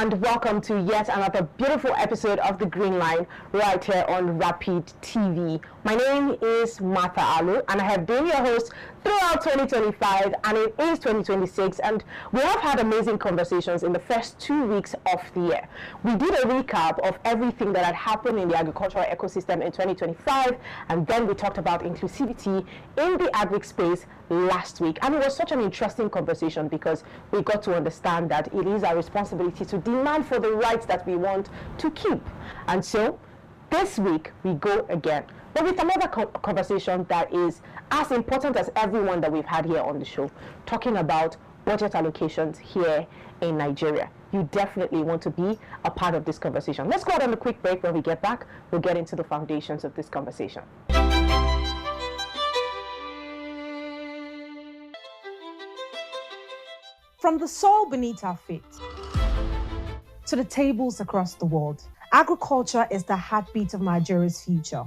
and welcome to yet another beautiful episode of The Green Line right here on Rapid TV. My name is Martha Alu and I have been your host throughout 2025 and it is 2026, and we have had amazing conversations in the first 2 weeks of the year. We did a recap of everything that had happened in the agricultural ecosystem in 2025, and then we talked about inclusivity in the agri space last week, and it was such an interesting conversation because we got to understand that it is our responsibility to demand for the rights that we want to keep. And so this week we go again, but with another conversation that is as important as everyone that we've had here on the show, talking about budget allocations here in Nigeria. You definitely want to be a part of this conversation. Let's go out on a quick break. When we get back, we'll get into the foundations of this conversation. From the soil beneath our feet to the tables across the world, agriculture is the heartbeat of Nigeria's future.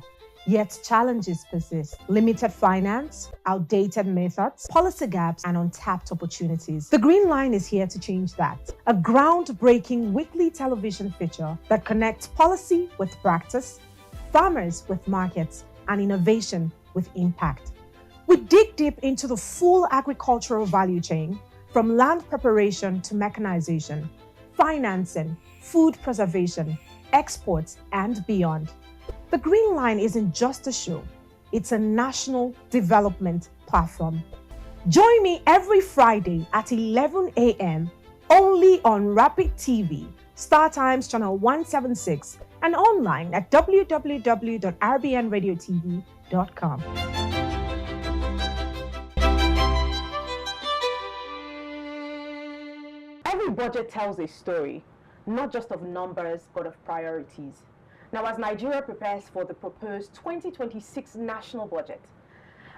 Yet challenges persist: limited finance, outdated methods, policy gaps, and untapped opportunities. The Green Line is here to change that. A groundbreaking weekly television feature that connects policy with practice, farmers with markets, and innovation with impact. We dig deep into the full agricultural value chain, from land preparation to mechanization, financing, food preservation, exports, and beyond. The Green Line isn't just a show, it's a national development platform. Join me every Friday at 11 a.m. only on Rapid TV, Star Times channel 176, and online at www.rbnradiotv.com. Every budget tells a story, not just of numbers, but of priorities. Now, as Nigeria prepares for the proposed 2026 national budget,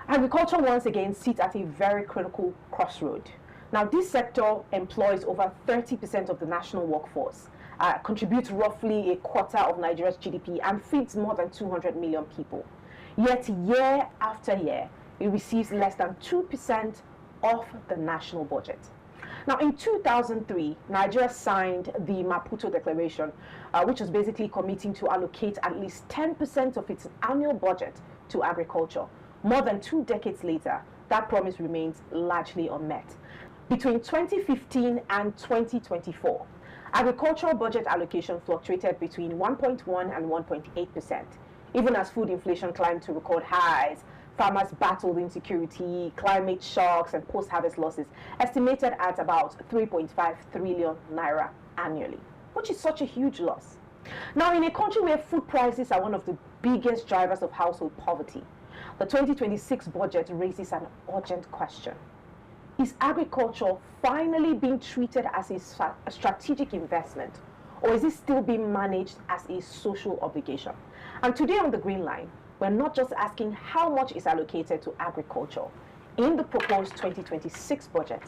agriculture once again sits at a very critical crossroad. Now, this sector employs over 30% of the national workforce, contributes roughly a quarter of Nigeria's GDP, and feeds more than 200 million people. Yet, year after year, it receives less than 2% of the national budget. Now, in 2003, Nigeria signed the Maputo Declaration, which was basically committing to allocate at least 10% of its annual budget to agriculture. More than 2 decades later, that promise remains largely unmet. Between 2015 and 2024, agricultural budget allocation fluctuated between 1.1 and 1.8%, even as food inflation climbed to record highs. Farmers battled insecurity, climate shocks, and post-harvest losses, estimated at about 3.5 trillion naira annually, which is such a huge loss. Now, in a country where food prices are one of the biggest drivers of household poverty, the 2026 budget raises an urgent question. Is agriculture finally being treated as a strategic investment, or is it still being managed as a social obligation? And today on The Green Line, we're not just asking how much is allocated to agriculture. In the proposed 2026 budget,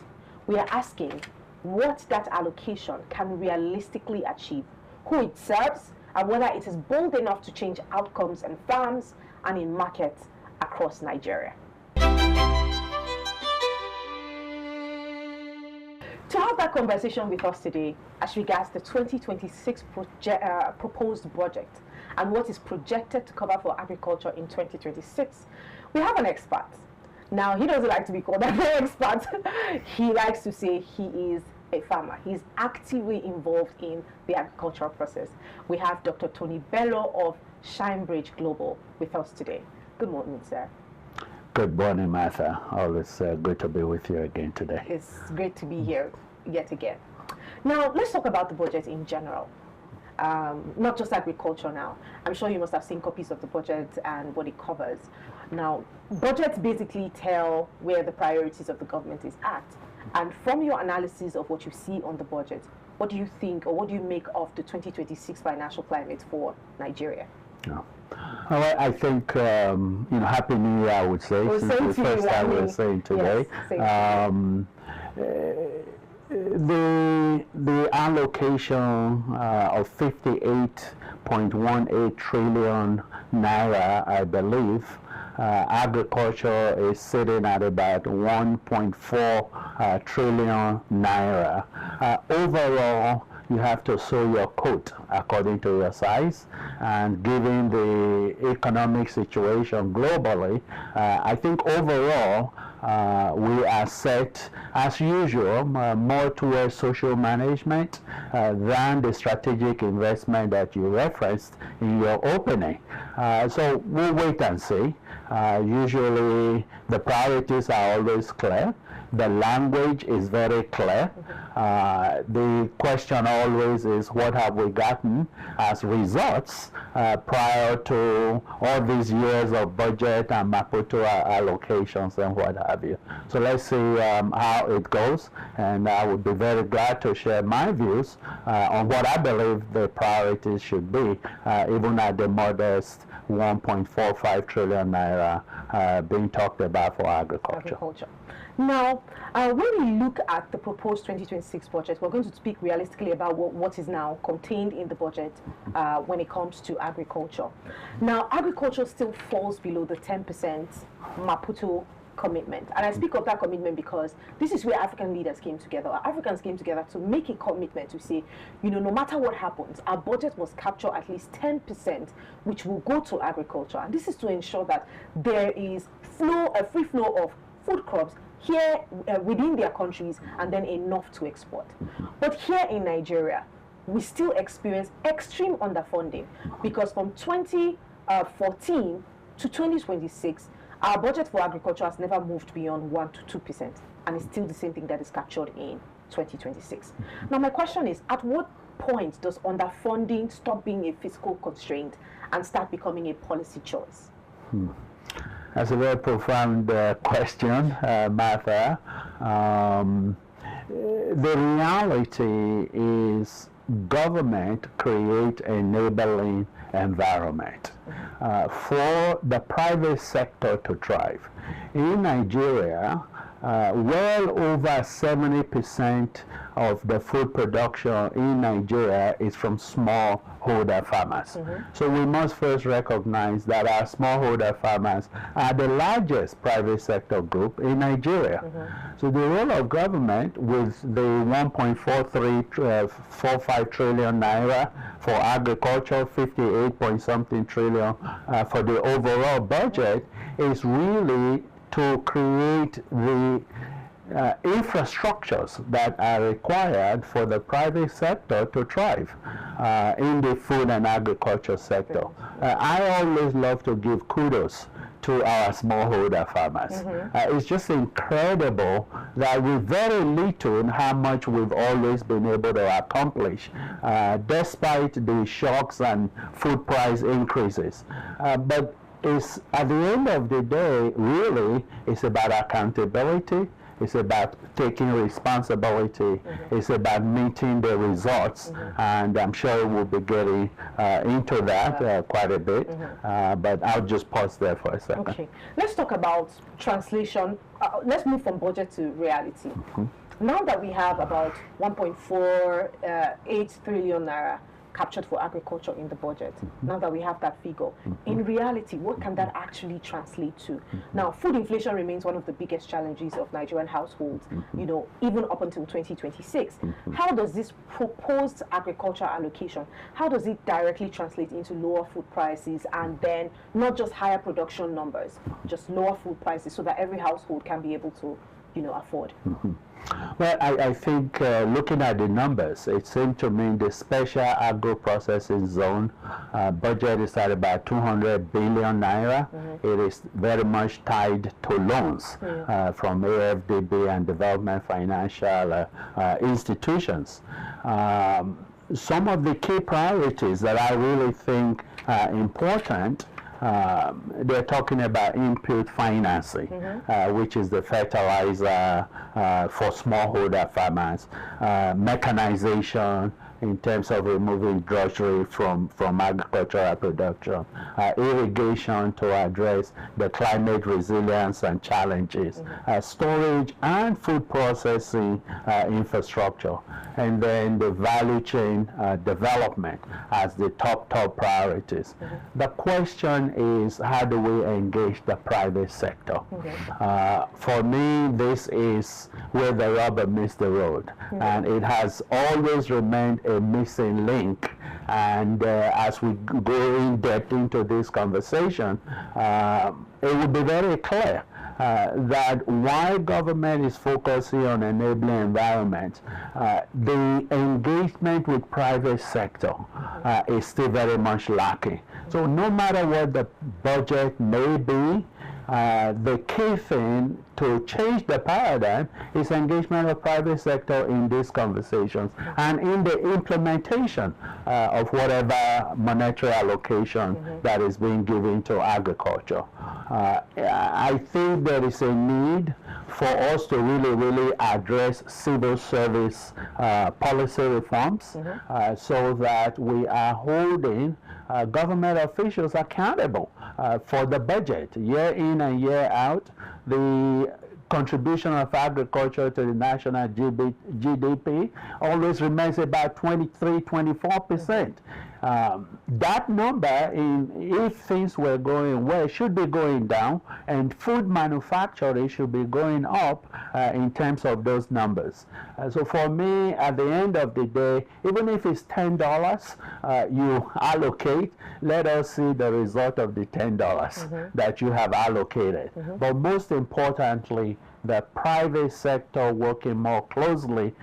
we are asking what that allocation can realistically achieve, who it serves, and whether it is bold enough to change outcomes in farms and in markets across Nigeria. To have that conversation with us today as regards the 2026 proposed budget and what is projected to cover for agriculture in 2026, we have an expert. Now, he doesn't like to be called an expert. He likes to say he is a farmer. He's actively involved in the agricultural process. We have Dr. Tony Bello of Shinebridge Global with us today. Good morning, sir. Good morning, Martha. Always good to be with you again today. It's great to be here yet again. Now, let's talk about the budget in general. Not just agriculture now. I'm sure you must have seen copies of the budget and what it covers. Now, budgets basically tell where the priorities of the government is at. And from your analysis of what you see on the budget, what do you think, or what do you make of the 2026 financial climate for Nigeria? Yeah. Well, I think, Happy New Year, I would say. Well, since the first time we're saying today. Yes, the allocation of 58.18 trillion naira, I believe, agriculture is sitting at about 1.4 trillion naira. Overall, you have to sew your coat according to your size. And given the economic situation globally, I think overall we are set, as usual, more towards social management than the strategic investment that you referenced in your opening. So we'll wait and see. Usually the priorities are always clear. The language is very clear. The question always is, what have we gotten as results prior to all these years of budget and Maputo allocations and what have you. So let's see how it goes, and I would be very glad to share my views on what I believe the priorities should be, even at the modest 1.45 trillion naira being talked about for agriculture. Now, when we look at the proposed 2026 budget, we're going to speak realistically about what is now contained in the budget when it comes to agriculture. Now, agriculture still falls below the 10% Maputo commitment. And I speak of that commitment because this is where African leaders came together. Africans came together to make a commitment to say, no matter what happens, our budget must capture at least 10%, which will go to agriculture. And this is to ensure that there is a free flow of food crops here within their countries, and then enough to export. But here in Nigeria, we still experience extreme underfunding, because from 2014 to 2026, our budget for agriculture has never moved beyond 1 to 2%, and it's still the same thing that is captured in 2026. Now, my question is, at what point does underfunding stop being a fiscal constraint and start becoming a policy choice? That's a very profound question, Martha. The reality is government create enabling environment for the private sector to thrive. In Nigeria, well over 70% of the food production in Nigeria is from smallholder farmers. So we must first recognize that our smallholder farmers are the largest private sector group in Nigeria. So the role of government, with the 1.45 trillion naira for agriculture, 58 point something trillion for the overall budget, is really to create the infrastructures that are required for the private sector to thrive in the food and agriculture sector. I always love to give kudos to our smallholder farmers. It's just incredible that with very little how much we've always been able to accomplish despite the shocks and food price increases. But it's, at the end of the day, really, it's about accountability. It's about taking responsibility. It's about meeting the results, and I'm sure we'll be getting into that quite a bit. But I'll just pause there for a second. Okay, let's talk about translation. Let's move from budget to reality. Now that we have about 1.48 trillion naira captured for agriculture in the budget, now that we have that figure, in reality, what can that actually translate to? Now, food inflation remains one of the biggest challenges of Nigerian households, even up until 2026. How does this proposed agriculture allocation, how does it directly translate into lower food prices, and then not just higher production numbers, just lower food prices, so that every household can be able to, afford? Well, I think looking at the numbers, it seemed to me the special agro-processing zone budget is at about 200 billion naira. It is very much tied to loans from AFDB and development financial institutions. Some of the key priorities that I really think are important, they're talking about input financing, which is the fertilizer for smallholder farmers, mechanization in terms of removing drudgery from agricultural production, irrigation to address the climate resilience and challenges, storage and food processing infrastructure, and then the value chain development as the top priorities. The question is, how do we engage the private sector? For me, this is where the rubber meets the road, and it has always remained a missing link. And as we go in depth into this conversation, it will be very clear that while government is focusing on enabling environment, the engagement with private sector is still very much lacking. So no matter what the budget may be, the key thing to change the paradigm is engagement of private sector in these conversations and in the implementation of whatever monetary allocation that is being given to agriculture. I think there is a need for us to really address civil service policy reforms so that we are holding government officials accountable for the budget. Year in and year out, the contribution of agriculture to the national GDP always remains about 23-24%. That number, if things were going well, should be going down, and food manufacturing should be going up in terms of those numbers. So for me, at the end of the day, even if it's $10 you allocate, let us see the result of the $10 that you have allocated. But most importantly, the private sector working more closely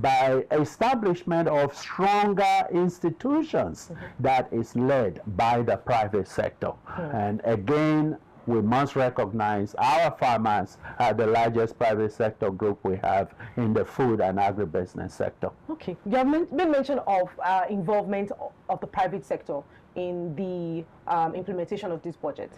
by establishment of stronger institutions that is led by the private sector. And again, we must recognize our farmers are the largest private sector group we have in the food and agribusiness sector. Okay, you have made mention of involvement of the private sector in the implementation of this budget.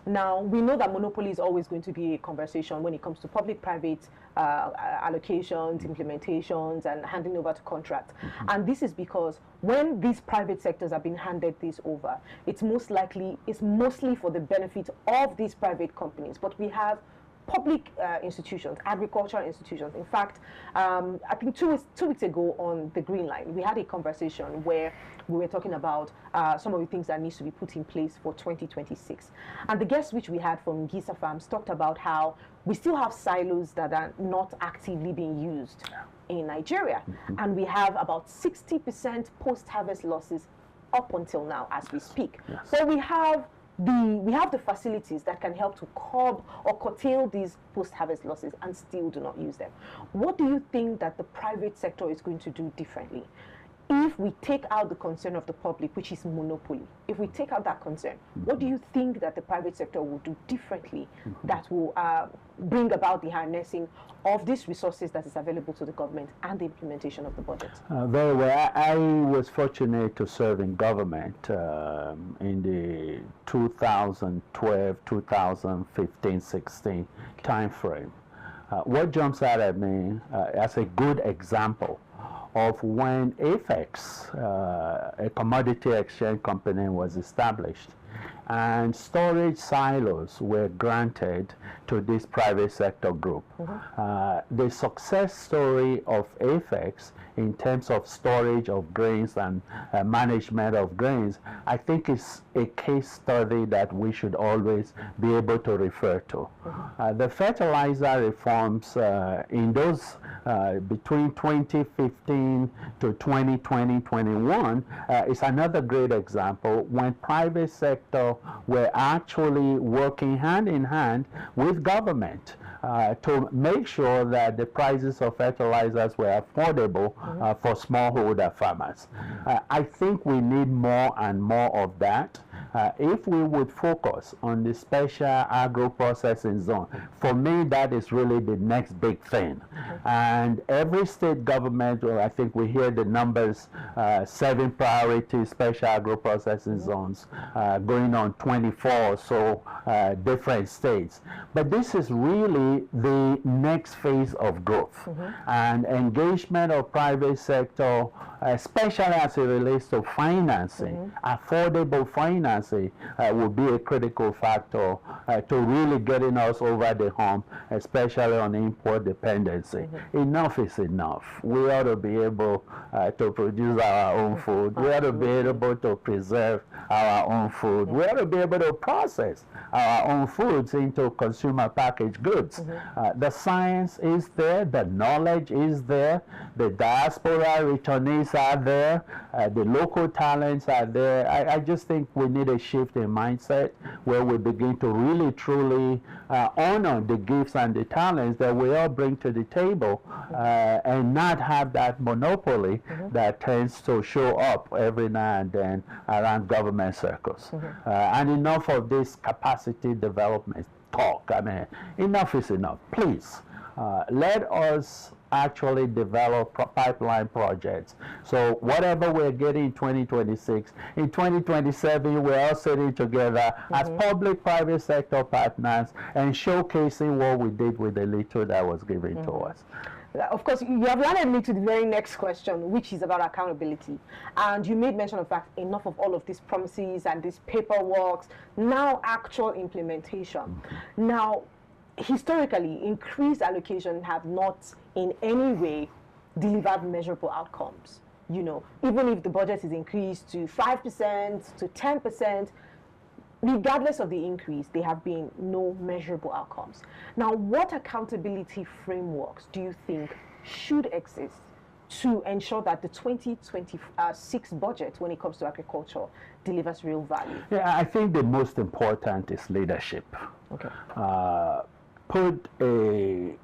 Now, we know that monopoly is always going to be a conversation when it comes to public-private allocations, implementations, and handing over to contracts. And this is because when these private sectors have been handed this over, it's mostly for the benefit of these private companies. But we have public institutions, agricultural institutions. In fact, I think two weeks ago on the Green Line, we had a conversation where we were talking about some of the things that needs to be put in place for 2026. And the guests which we had from Gisa Farms talked about how we still have silos that are not actively being used in Nigeria. And we have about 60% post-harvest losses up until now as we speak. So we have the facilities that can help to curb or curtail these post-harvest losses and still do not use them. What do you think that the private sector is going to do differently? If we take out the concern of the public, which is monopoly, if we take out that concern, what do you think that the private sector will do differently that will bring about the harnessing of these resources that is available to the government and the implementation of the budget? Very well. I was fortunate to serve in government in the 2012, 2015, 16 time frame. What jumps out at me as a good example of when Apex, a commodity exchange company, was established, and storage silos were granted to this private sector group. The success story of Apex in terms of storage of grains and management of grains, I think is a case study that we should always be able to refer to. The fertilizer reforms in those between 2015 to 2020-21 is another great example when private sector were actually working hand in hand with government to make sure that the prices of fertilizers were affordable for smallholder farmers. I think we need more and more of that. If we would focus on the special agro-processing zone, for me that is really the next big thing. And every state government, well, I think we hear the numbers, 7 priority special agro-processing zones, going on 24 or so different states. But this is really the next phase of growth. And engagement of private sector, especially as it relates to financing, affordable financing, financing will be a critical factor to really getting us over the hump, especially on import dependency. Enough is enough. We ought to be able to produce our own food. We ought to be able to preserve our own food. We ought to be able to process our own foods into consumer packaged goods. The science is there, the knowledge is there, the diaspora returnees are there, the local talents are there. I just think we need a shift in mindset where we begin to really truly honor the gifts and the talents that we all bring to the table, and not have that monopoly that tends to show up every now and then around government circles. And enough of this capacity development talk. I mean, enough is enough. Please, let us actually develop pipeline projects. So whatever we're getting in 2026, in 2027, we're all sitting together as public-private sector partners and showcasing what we did with the little that was given to us. Of course, you have landed me to the very next question, which is about accountability. And you made mention of fact, enough of all of these promises and these paperwork, now actual implementation. Now, historically, increased allocation have not in any way delivered measurable outcomes. You know, even if the budget is increased to 5% to 10%, regardless of the increase, there have been no measurable outcomes. Now, what accountability frameworks do you think should exist to ensure that the 2026 budget, when it comes to agriculture, delivers real value? Yeah, I think the most important is leadership. Okay. Put a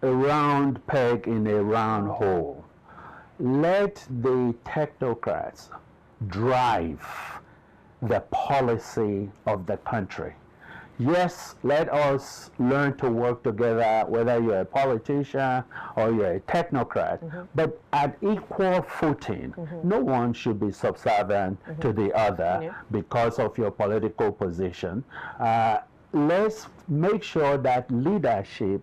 round peg in a round hole. Let the technocrats drive the policy of the country. Yes, let us learn to work together, whether you're a politician or you're a technocrat, but at equal footing. No one should be subservient to the other because of your political position. Let's make sure that leadership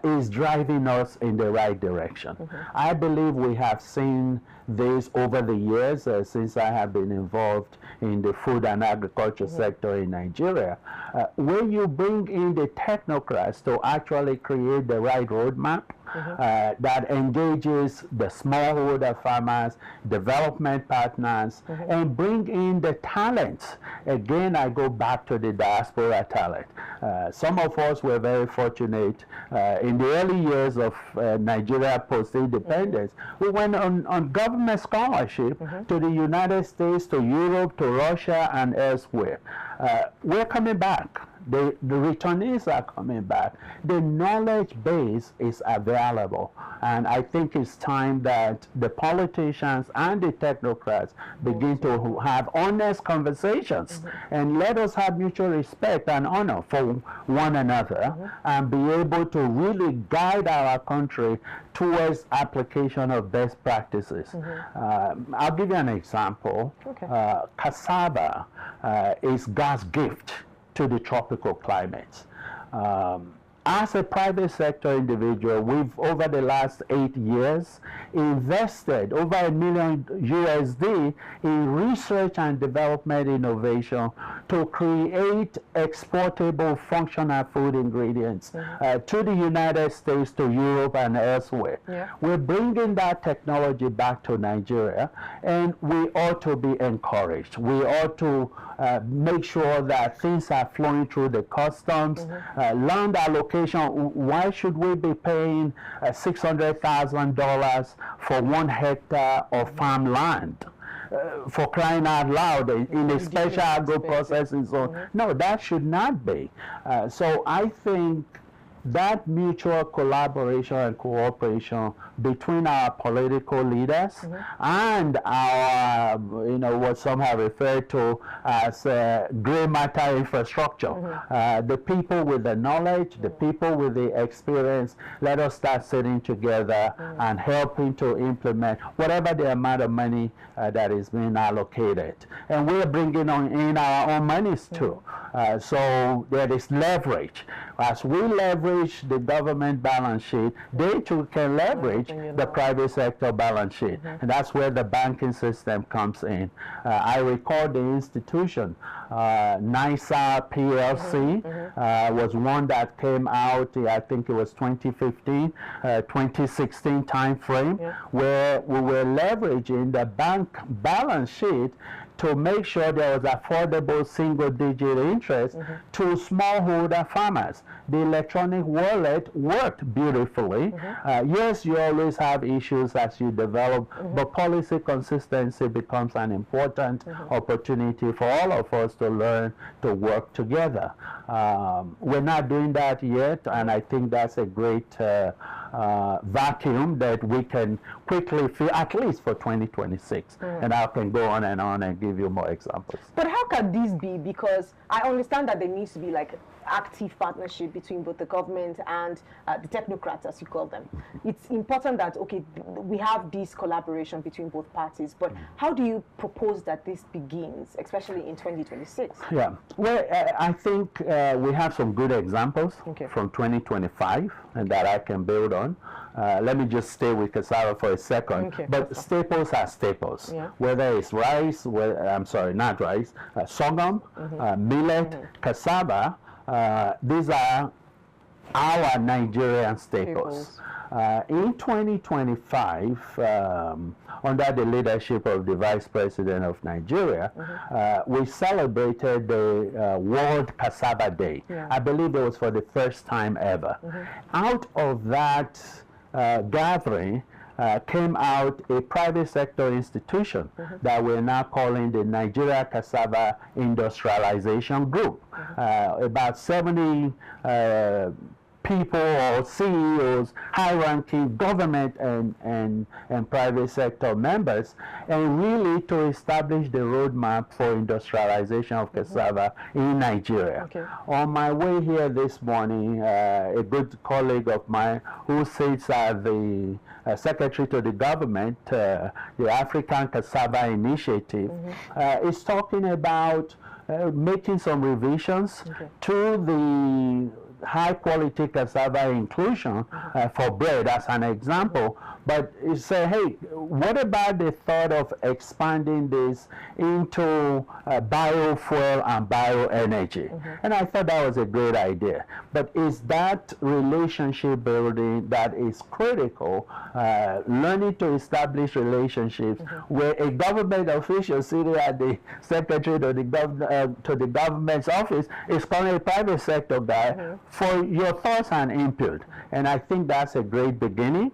is driving us in the right direction. I believe we have seen this over the years since I have been involved in the food and agriculture sector in Nigeria. When you bring in the technocrats to actually create the right roadmap that engages the smallholder farmers, development partners, and bring in the talents. Again, I go back to the diaspora talent. Some of us were very fortunate in the early years of Nigeria post-independence. We went on government scholarship to the United States, to Europe, to Russia, and elsewhere. We're coming back. The returnees are coming back. The knowledge base is available. And I think it's time that the politicians and the technocrats begin to have honest conversations and let us have mutual respect and honor for one another and be able to really guide our country towards application of best practices. I'll give you an example. Cassava is God's gift to the tropical climates. As a private sector individual, we've over the last 8 years invested over $1 million USD in research and development innovation to create exportable functional food ingredients to the United States, to Europe, and elsewhere. We're bringing that technology back to Nigeria, and we ought to be encouraged. We ought to make sure that things are flowing through the customs, land allocation. Why should we be paying $600,000 for 1 hectare of farmland? For crying out loud, in a special agro-processing zone. No, that should not be. So I think that mutual collaboration and cooperation between our political leaders and our, what some have referred to as gray matter infrastructure, the people with the knowledge, the people with the experience, let us start sitting together and helping to implement whatever the amount of money that is being allocated. And we're bringing in our own monies too. So there is leverage. As we leverage the government balance sheet, they too can leverage the private sector balance sheet. And that's where the banking system comes in. I recall the institution, NISA PLC was one that came out, I think it was 2015, 2016 time frame, where we were leveraging the bank balance sheet to make sure there was affordable single-digit interest to smallholder farmers. The electronic wallet worked beautifully. Yes, you always have issues as you develop, but policy consistency becomes an important opportunity for all of us to learn to work together. We're not doing that yet, and I think that's a great vacuum that we can quickly fill, at least for 2026. And I can go on and give you more examples. But how can this be? Because I understand that there needs to be like active partnership between both the government and the technocrats, as you call them. It's important that, okay, we have this collaboration between both parties, but how do you propose that this begins, especially in 2026? Yeah, well, I think we have some good examples from 2025 and that I can build on. Let me just stay with cassava for a second. But staples are staples. Whether it's rice, not rice, sorghum, millet, cassava, these are our Nigerian staples. In 2025, under the leadership of the Vice President of Nigeria, we celebrated the World Cassava Day. I believe it was for the first time ever. Out of that gathering came out a private sector institution that we're now calling the Nigeria Cassava Industrialization Group. About 70 people or CEOs, high-ranking government and private sector members, and really to establish the roadmap for industrialization of cassava in Nigeria. On my way here this morning, a good colleague of mine who sits as the secretary to the government, the African Cassava Initiative, is talking about making some revisions to the high quality cassava inclusion for bread as an example, but say, hey, what about the thought of expanding this into biofuel and bioenergy? And I thought that was a great idea. But is that relationship building that is critical, learning to establish relationships where a government official sitting at the secretary to the government's office is calling a private sector guy for your thoughts and input. And I think that's a great beginning.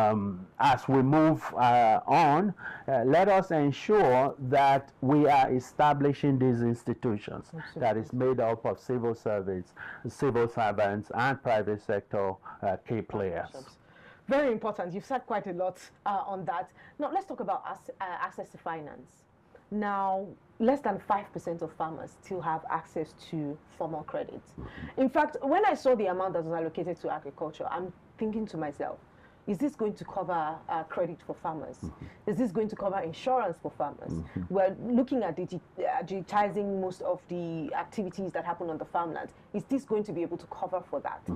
As we move on, let us ensure that we are establishing these institutions that is made up of civil servants, and private sector key players. Very important. You've said quite a lot on that. Now, let's talk about access to finance. Now, less than 5% of farmers still have access to formal credit. In fact, when I saw the amount that was allocated to agriculture, I'm thinking to myself, is this going to cover credit for farmers? Is this going to cover insurance for farmers? We're looking at digitizing most of the activities that happen on the farmland. Is this going to be able to cover for that?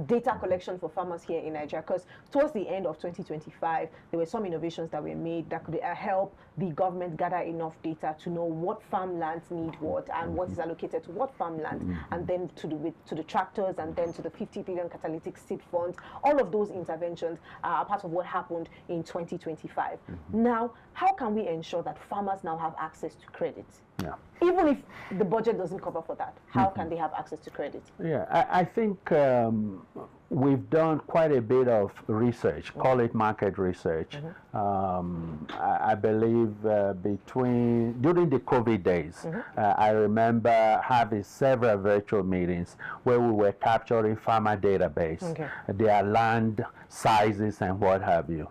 Data collection for farmers here in Nigeria, because towards the end of 2025, there were some innovations that were made that could help the government gather enough data to know what farmlands need what and what is allocated to what farmland, and then to the tractors, and then to the 50 billion catalytic seed funds. All of those interventions are part of what happened in 2025. Now, how can we ensure that farmers now have access to credit? Even if the budget doesn't cover for that, how can they have access to credit? I think we've done quite a bit of research, call it market research. I believe during the COVID days, I remember having several virtual meetings where we were capturing farmer database, their land sizes and what have you.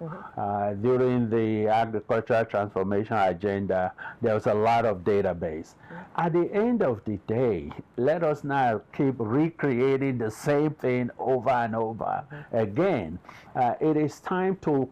During the agricultural transformation agenda, there was a lot of database. At the end of the day, let us not keep recreating the same thing over and over again. It is time to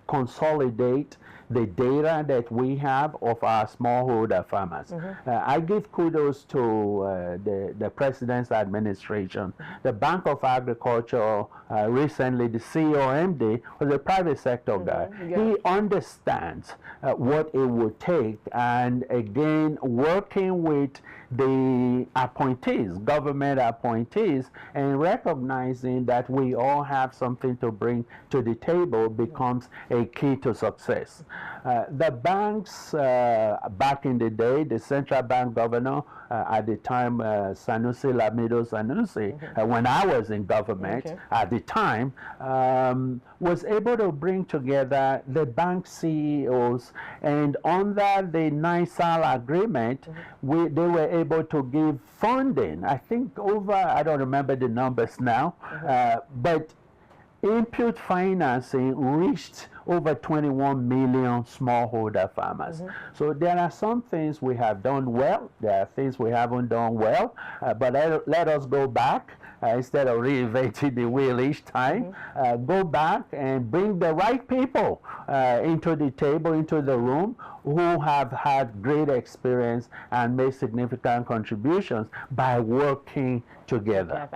consolidate the data that we have of our smallholder farmers. I give kudos to the President's administration. The Bank of Agriculture recently, the CEO was a private sector guy. He understands what it would take, and again, working with the appointees, government appointees, and recognizing that we all have something to bring to the table becomes a key to success. The banks, back in the day, the central bank governor at the time, Sanusi Lamido Sanusi, when I was in government at the time, was able to bring together the bank CEOs, and under the NISAL agreement, they were able to give funding, I think over, I don't remember the numbers now, but input financing reached over 21 million smallholder farmers. So there are some things we have done well, there are things we haven't done well, but let us go back instead of reinventing the wheel each time. Go back and bring the right people into the table, into the room, who have had great experience and made significant contributions by working together.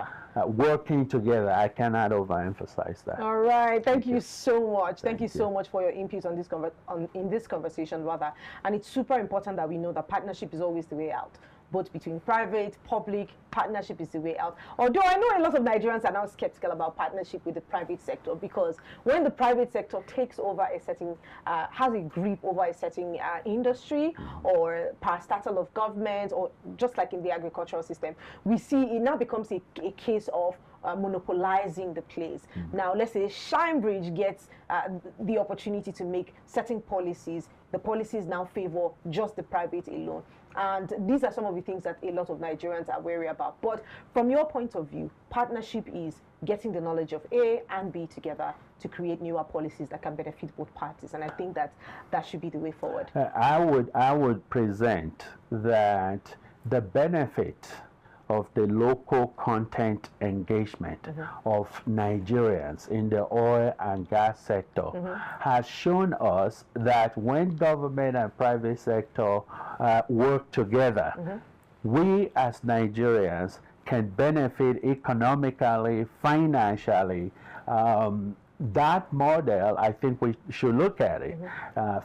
Working together, I cannot overemphasize that. All right, thank you so much. Thank you so much for your input on this in this conversation, rather. And it's super important that we know that partnership is always the way out. Both between private, public, partnership is the way out. Although I know a lot of Nigerians are now skeptical about partnership with the private sector, because when the private sector takes over a certain, has a grip over a certain industry or parastatal of government, or just like in the agricultural system, we see it now becomes a case of monopolizing the place. Now, let's say Shinebridge gets the opportunity to make certain policies. The policies now favor just the private alone. And these are some of the things that a lot of Nigerians are wary about. But from your point of view, partnership is getting the knowledge of A and B together to create newer policies that can benefit both parties. And I think that that should be the way forward. I would present that the benefit of the local content engagement of Nigerians in the oil and gas sector has shown us that when government and private sector work together, we as Nigerians can benefit economically, financially. That model, I think we should look at it.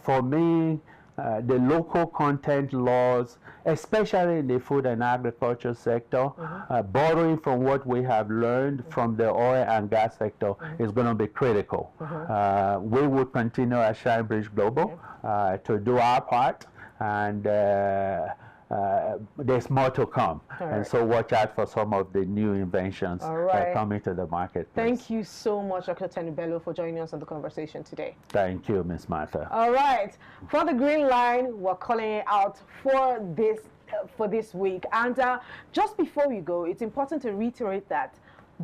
For me, the local content laws, especially in the food and agriculture sector, borrowing from what we have learned from the oil and gas sector is going to be critical. We will continue at Shinebridge Global to do our part, and there's more to come. And so watch out for some of the new inventions that come into the market. Thank you so much, Dr. Bello, for joining us on the conversation today. Thank you, Ms. Martha. All right. For the green line, we're calling it out for this week. And just before we go, it's important to reiterate that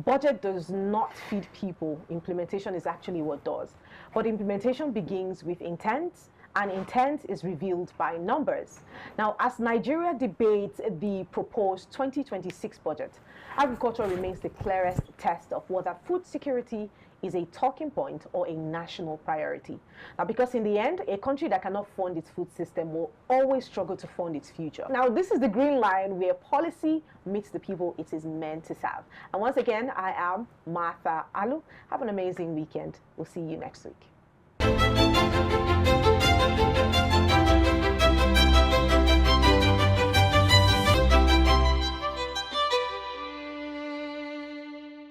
budget does not feed people. Implementation is actually what does. But implementation begins with intent, and intent is revealed by numbers. Now, as Nigeria debates the proposed 2026 budget, agriculture remains the clearest test of whether food security is a talking point or a national priority. Now, because in the end, a country that cannot fund its food system will always struggle to fund its future. Now, this is the green line where policy meets the people it is meant to serve. And once again, I am Martha Alu. Have an amazing weekend. We'll see you next week.